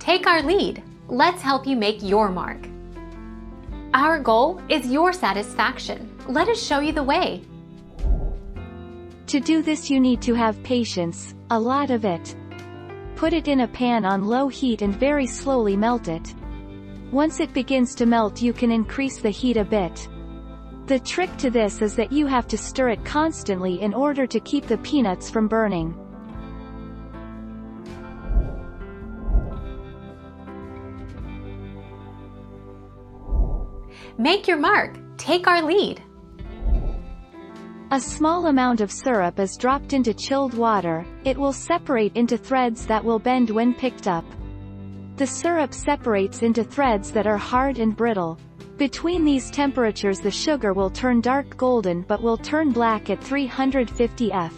Take our lead. Let's help you make your mark. Our goal is your satisfaction. Let us show you the way. To do this you need to have patience, a lot of it. Put it in a pan on low heat and very slowly melt it. Once it begins to melt you can increase the heat a bit. The trick to this is that you have to stir it constantly in order to keep the peanuts from burning. Make your mark. Take our lead. A small amount of syrup is dropped into chilled water. It will separate into threads that will bend when picked up. The syrup separates into threads that are hard and brittle. Between these temperatures the sugar will turn dark golden but will turn black at 350 F.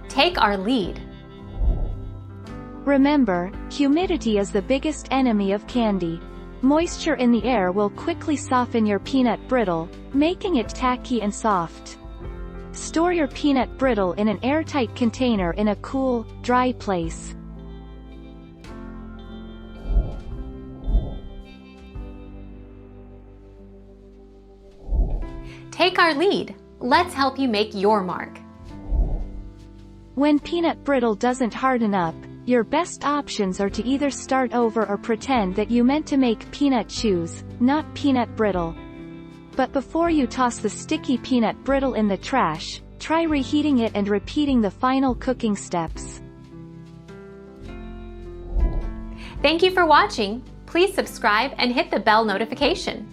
Take our lead. Remember, humidity is the biggest enemy of candy. Moisture in the air will quickly soften your peanut brittle, making it tacky and soft. Store your peanut brittle in an airtight container in a cool, dry place. Take our lead. Let's help you make your mark. When peanut brittle doesn't harden up, your best options are to either start over or pretend that you meant to make peanut chews, not peanut brittle. But before you toss the sticky peanut brittle in the trash, try reheating it and repeating the final cooking steps. Thank you for watching. Please subscribe and hit the bell notification.